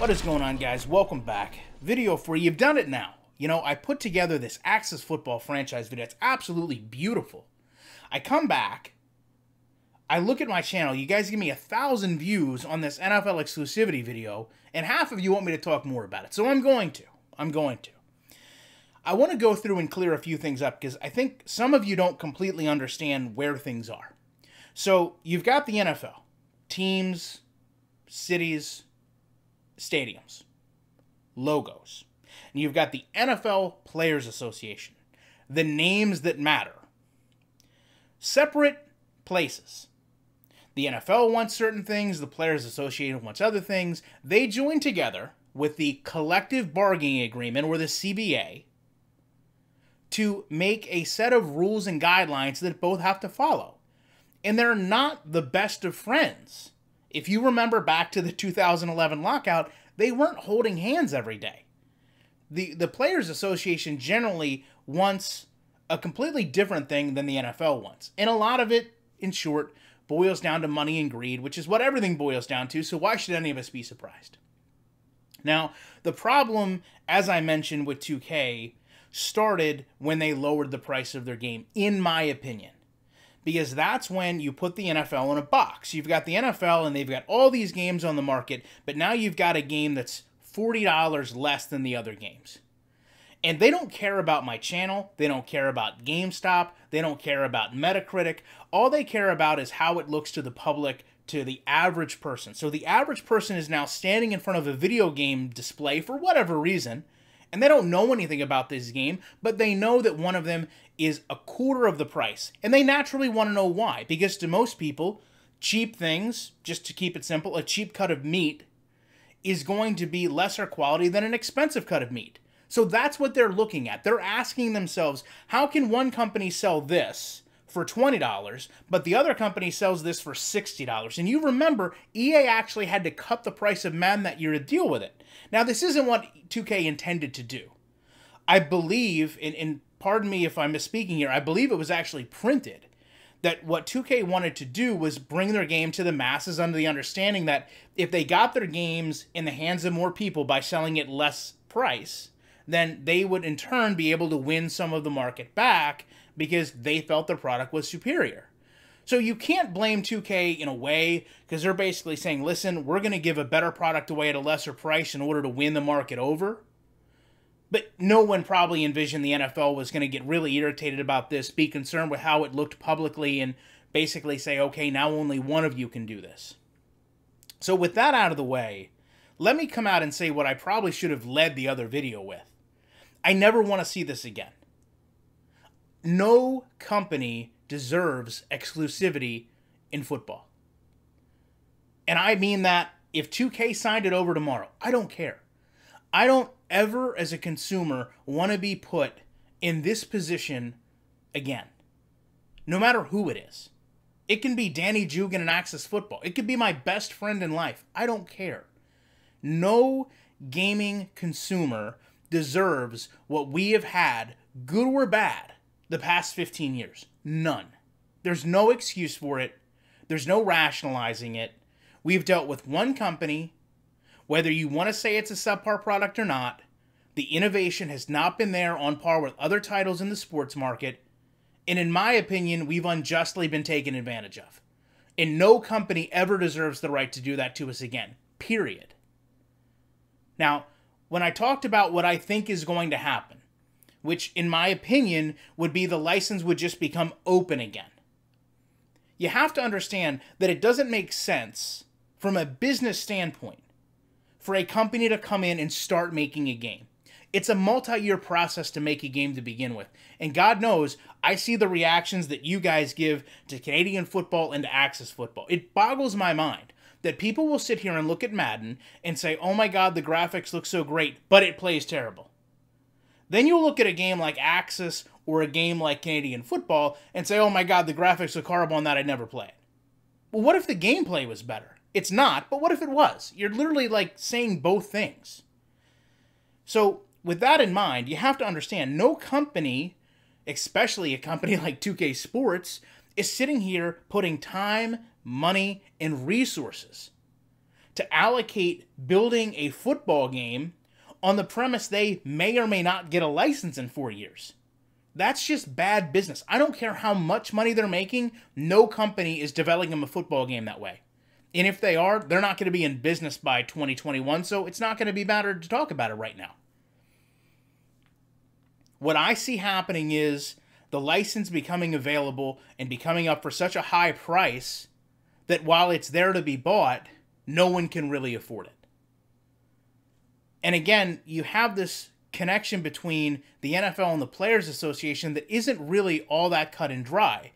What is going on, guys? Welcome back. Video for you. You've done it now. You know, I put together this Axis football franchise video. It's absolutely beautiful. I come back, I look at my channel, you guys give me 1,000 views on this NFL exclusivity video, and half of you want me to talk more about it. So I'm going to. I want to go through and clear a few things up because I think some of you don't completely understand where things are. So you've got the NFL. Teams, cities, stadiums, logos. And you've got the NFL Players Association, the names that matter. Separate places. The NFL wants certain things, the Players Association wants other things. They join together with the Collective Bargaining Agreement, or the CBA, to make a set of rules and guidelines that both have to follow. And they're not the best of friends. If you remember back to the 2011 lockout, they weren't holding hands every day. The Players Association generally wants a completely different thing than the NFL wants. And a lot of it, in short, boils down to money and greed, which is what everything boils down to, so why should any of us be surprised? Now, the problem, as I mentioned with 2K, started when they lowered the price of their game, in my opinion. Because that's when you put the NFL in a box. You've got the NFL and they've got all these games on the market, but now you've got a game that's $40 less than the other games. And they don't care about my channel, they don't care about GameStop, they don't care about Metacritic. All they care about is how it looks to the public, to the average person. So the average person is now standing in front of a video game display for whatever reason, and they don't know anything about this game, but they know that one of them is a quarter of the price. And they naturally want to know why, because to most people, cheap things, just to keep it simple, a cheap cut of meat is going to be lesser quality than an expensive cut of meat. So that's what they're looking at. They're asking themselves, how can one company sell this for $20, but the other company sells this for $60? And you remember, EA actually had to cut the price of Madden that year to deal with it. Now, this isn't what 2K intended to do. I believe, and pardon me if I'm misspeaking here, I believe it was actually printed that what 2K wanted to do was bring their game to the masses under the understanding that if they got their games in the hands of more people by selling it less price, then they would in turn be able to win some of the market back because they felt their product was superior. So you can't blame 2K in a way, because they're basically saying, listen, we're going to give a better product away at a lesser price in order to win the market over. But no one probably envisioned the NFL was going to get really irritated about this, be concerned with how it looked publicly, and basically say, okay, now only one of you can do this. So with that out of the way, let me come out and say what I probably should have led the other video with. I never want to see this again. No company deserves exclusivity in football. And I mean that if 2K signed it over tomorrow, I don't care. I don't ever, as a consumer, want to be put in this position again. No matter who it is. It can be Danny Jugan and Axis Football. It could be my best friend in life. I don't care. No gaming consumer deserves what we have had, good or bad, the past 15 years. None. There's no excuse for it. There's no rationalizing it. We've dealt with one company. Whether you want to say it's a subpar product or not, the innovation has not been there on par with other titles in the sports market. And in my opinion, we've unjustly been taken advantage of. And no company ever deserves the right to do that to us again. Period. Now, when I talked about what I think is going to happen, which in my opinion would be the license would just become open again. You have to understand that it doesn't make sense from a business standpoint for a company to come in and start making a game. It's a multi-year process to make a game to begin with. And God knows, I see the reactions that you guys give to Canadian football and to Axis football. It boggles my mind that people will sit here and look at Madden and say, oh my God, the graphics look so great, but it plays terrible. Then you'll look at a game like Axis or a game like Canadian football and say, oh my God, the graphics look horrible on that, I'd never play it. Well, what if the gameplay was better? It's not, but what if it was? You're literally like saying both things. So with that in mind, you have to understand no company, especially a company like 2K Sports, is sitting here putting time, money, and resources to allocate building a football game on the premise they may or may not get a license in 4 years. That's just bad business. I don't care how much money they're making, no company is developing a football game that way. And if they are, they're not going to be in business by 2021, so it's not going to be matter to talk about it right now. What I see happening is the license becoming available and becoming up for such a high price that while it's there to be bought, no one can really afford it. And again, you have this connection between the NFL and the Players Association that isn't really all that cut and dry.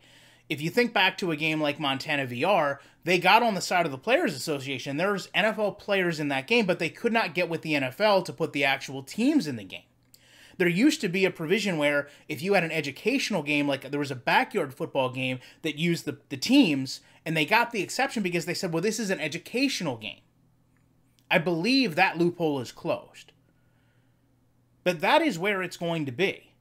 If you think back to a game like Montana VR, they got on the side of the Players Association. There's NFL players in that game, but they could not get with the NFL to put the actual teams in the game. There used to be a provision where if you had an educational game, like there was a backyard football game that used the teams, and they got the exception because they said, well, this is an educational game. I believe that loophole is closed. But that is where it's going to be.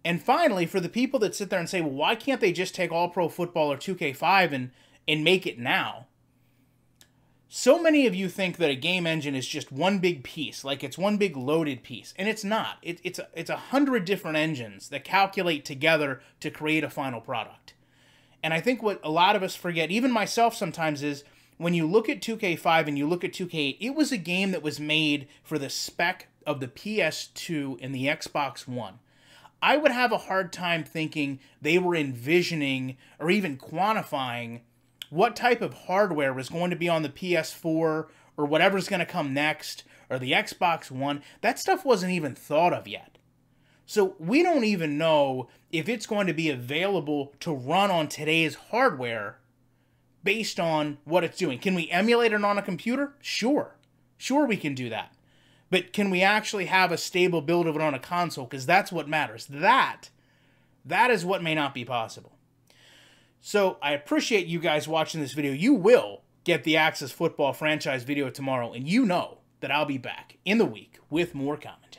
And finally, for the people that sit there and say, well, why can't they just take All Pro Football or 2K5 and make it now? So many of you think that a game engine is just one big piece, like it's one big loaded piece. And it's not. It's 100 different engines that calculate together to create a final product. And I think what a lot of us forget, even myself sometimes, is when you look at 2K5 and you look at 2K8, it was a game that was made for the spec of the PS2 and the Xbox One. I would have a hard time thinking they were envisioning or even quantifying what type of hardware was going to be on the PS4 or whatever's going to come next or the Xbox One. That stuff wasn't even thought of yet. So we don't even know if it's going to be available to run on today's hardware based on what it's doing. Can we emulate it on a computer? Sure. Sure we can do that. But can we actually have a stable build of it on a console? Because that's what matters. That is what may not be possible. So I appreciate you guys watching this video. You will get the Axis Football franchise video tomorrow, and you know that I'll be back in the week with more comments.